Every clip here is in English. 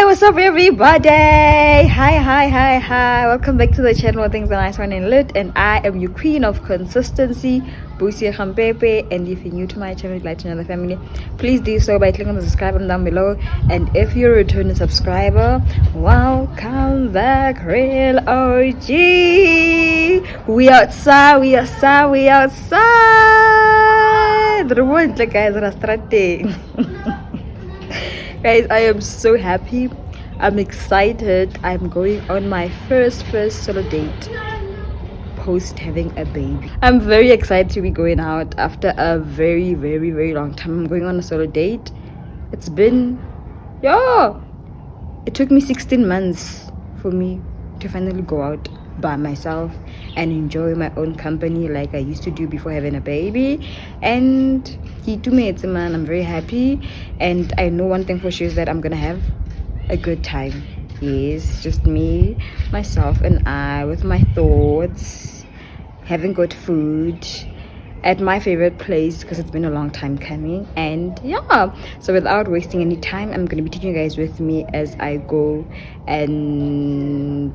What's up everybody? Hi. Welcome back to the channel where things are nice, fun and lit. And I am your queen of consistency, Busia Khampepe. And if you're new to my channel, you'd like to join the family, please do so by clicking on the subscribe button down below. And if you're a returning subscriber, welcome back, real OG. We outside. The one guys are starting. Guys, I am so happy. I'm excited. I'm going on my first solo date post having a baby. I'm very excited to be going out after a very long time. I'm going on a solo date. It took me 16 months for me to finally go out by myself and enjoy my own company like I used to do before having a baby. And man, I'm very happy, and I know one thing for sure is that I'm gonna have a good time. Yes, just me, myself, and I with my thoughts, having good food at my favorite place because it's been a long time coming. And yeah, so without wasting any time, I'm gonna be taking you guys with me as I go. And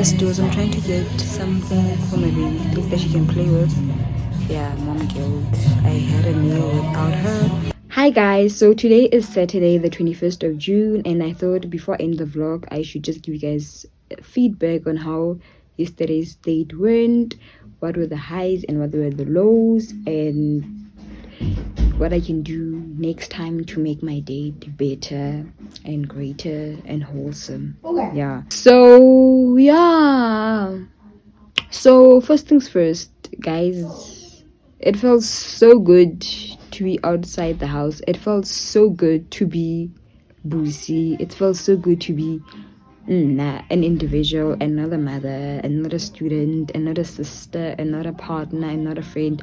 the stores. I'm trying to get something for my baby, things that she can play with. Yeah, mom guilt. I had a meal without her. Hi guys, so today is Saturday the 21st of June, and I thought before I end the vlog I should just give you guys feedback on how yesterday's date went, what were the highs and what were the lows, and what I can do next time to make my date better and greater and wholesome. Okay. Yeah. So first things first, guys, it felt so good to be outside the house. It felt so good to be boozy. It felt so good to be an individual, another mother, another student, another sister, another partner, another friend,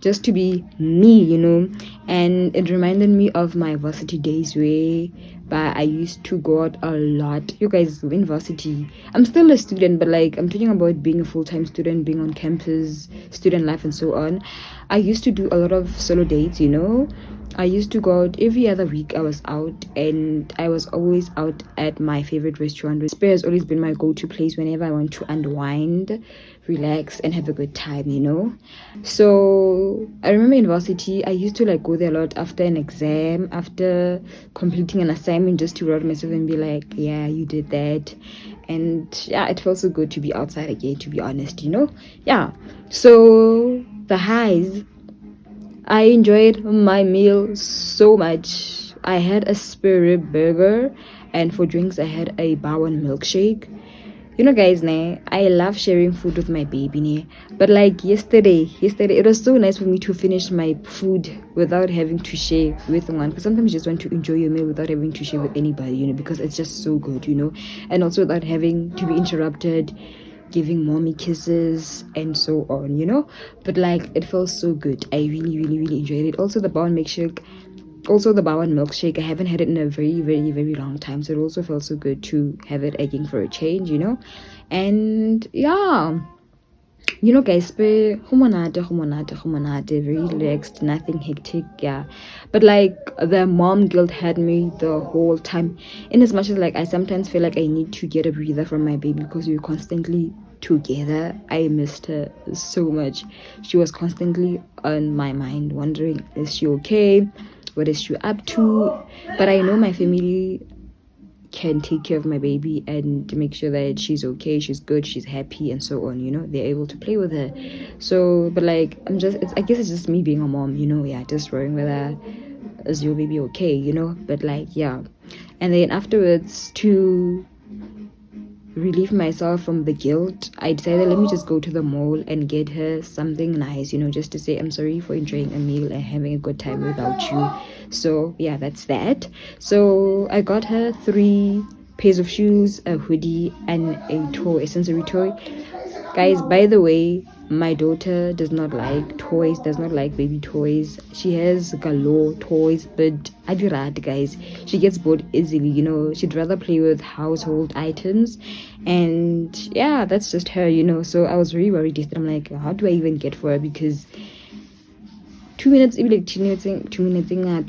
just to be me, you know. And it reminded me of my varsity days where I used to go out a lot. You guys, in varsity, I'm still a student, but like I'm talking about being a full-time student, being on campus, student life and so on. I used to do a lot of solo dates, you know. I used to go out every other week. I was out, and I was always out at my favorite restaurant. Spare has always been my go-to place whenever I want to unwind, relax, and have a good time, you know. So I remember in varsity, I used to like go there a lot after an exam, after completing an assignment, just to reward myself and be like, yeah, you did that. And yeah, it felt so good to be outside again, to be honest, you know. Yeah, so the highs, I enjoyed my meal so much. I had a spare rib burger, and for drinks I had a Bowen milkshake. You know guys, I love sharing food with my baby, but like yesterday it was so nice for me to finish my food without having to share with one, because sometimes you just want to enjoy your meal without having to share with anybody, you know, because it's just so good, you know, and also without having to be interrupted, giving mommy kisses and so on, you know. But like it felt so good. I really enjoyed it. Also the Bowen milkshake, I haven't had it in a very long time, so it also felt so good to have it again for a change, you know. And yeah, you know guys, very relaxed, nothing hectic. Yeah, but like the mom guilt had me the whole time, in as much as like I sometimes feel like I need to get a breather from my baby because we're constantly together. I missed her so much. She was constantly on my mind, wondering, is she okay, what is she up to? But I know my family can take care of my baby and make sure that she's okay, she's good, she's happy and so on, you know. They're able to play with her. So but like I guess it's just me being a mom, you know. Yeah, just worrying whether is your baby okay, you know. But like yeah, and then afterwards, to relieve myself from the guilt, I decided, let me just go to the mall and get her something nice, you know, just to say I'm sorry for enjoying a meal and having a good time without you. So yeah, that's that. So I got her 3 pairs of shoes, a hoodie, and a sensory toy. Guys, by the way, my daughter does not like toys, does not like baby toys. She has galore toys, but adirat, guys, she gets bored easily, you know. She'd rather play with household items, and yeah, that's just her, you know. So I was very worried. I'm like, how do I even get for her? Because 2 minutes, maybe like 2 minutes,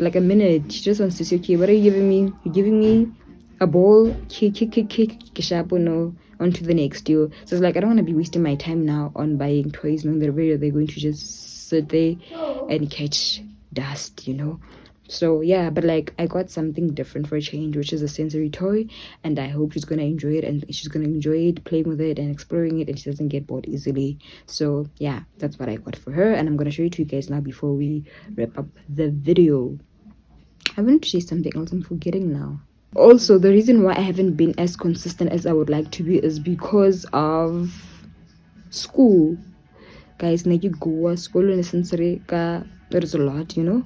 like a minute, she just wants to say, okay, what are you giving me? You're giving me a ball, kick, no, on to the next deal. So it's like, I don't want to be wasting my time now on buying toys, knowing that they're going to just sit there and catch dust, you know. So yeah, but like I got something different for a change, which is a sensory toy, and I hope she's gonna enjoy it, and she's gonna enjoy it, playing with it and exploring it, and she doesn't get bored easily. So yeah, that's what I got for her, and I'm gonna show it to you guys now before we wrap up the video. I wanted to say something else, I'm forgetting now. Also, the reason why I haven't been as consistent as I would like to be is because of school. Guys, school there is a lot, you know.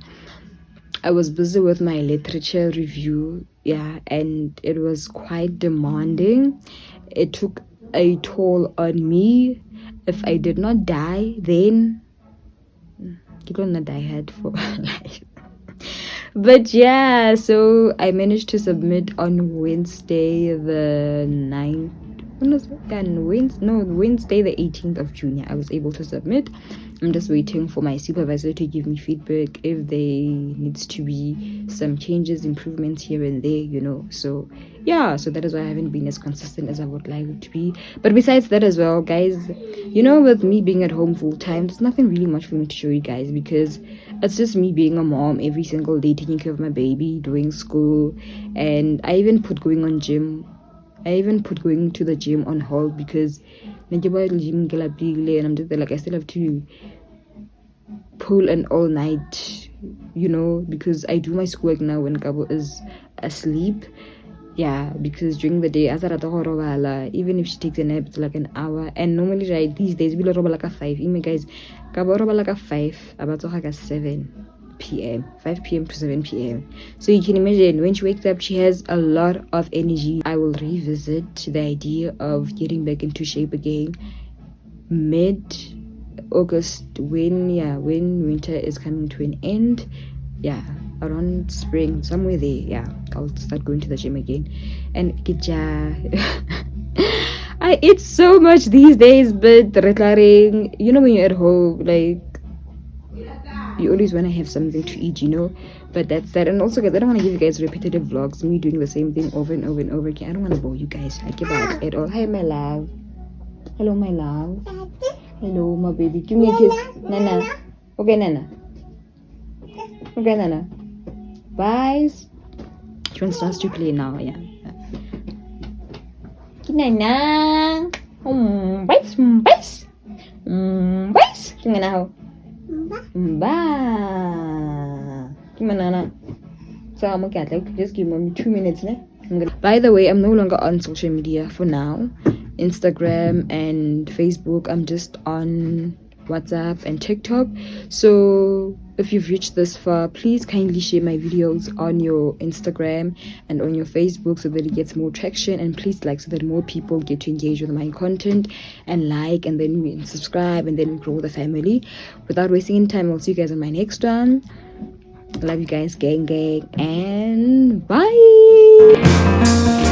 I was busy with my literature review, yeah, and it was quite demanding. It took a toll on me. If I did not die, then you don't know die hard for life. But yeah, so I managed to submit on Wednesday the 9th. Wednesday the 18th of June. Yeah, I was able to submit, I'm just waiting for my supervisor to give me feedback if there needs to be some changes, improvements here and there, So yeah, so that is why I haven't been as consistent as I would like to be. But besides that as well, guys, with me being at home full time, there's nothing really much for me to show you guys, because it's just me being a mom every single day, taking care of my baby, doing school, and I even put going to the gym on hold because and I'm just like, I still have to pull an all night, because I do my schoolwork now when Gabo is asleep. Yeah, because during the day, even if she takes a nap, it's like an hour. And normally, right, these days, we'll roba like a 5. Guys, Gabo roba like a 5, about like a 7 p.m. 5 p.m. to 7 p.m. So you can imagine when she wakes up, she has a lot of energy. I will revisit the idea of getting back into shape again mid-August when winter is coming to an end. Yeah, around spring, somewhere there. Yeah, I'll start going to the gym again. And I eat so much these days, but when you're at home, like, you always want to have something to eat, but that's that. And also, guys, I don't want to give you guys repetitive vlogs, me doing the same thing over and over and over again. I don't want to bore you guys. I give up at all. Hi, my love. Hello, my love. Hello, my baby. Give me a kiss. Nana. Okay, Nana. Okay, Nana. Bye. She wants to play now, yeah. Nana. Bye. Bye. Bye. Nana. Bye. Nana. So I'm okay. Like, just give mommy 2 minutes, ne? By the way, I'm no longer on social media for now. Instagram and Facebook. I'm just on WhatsApp and TikTok. So if you've reached this far, please kindly share my videos on your Instagram and on your Facebook so that it gets more traction, and please like so that more people get to engage with my content and like, and then we subscribe, and then we grow the family. Without wasting any time, I'll see you guys on my next one. Love you guys, gang, and bye.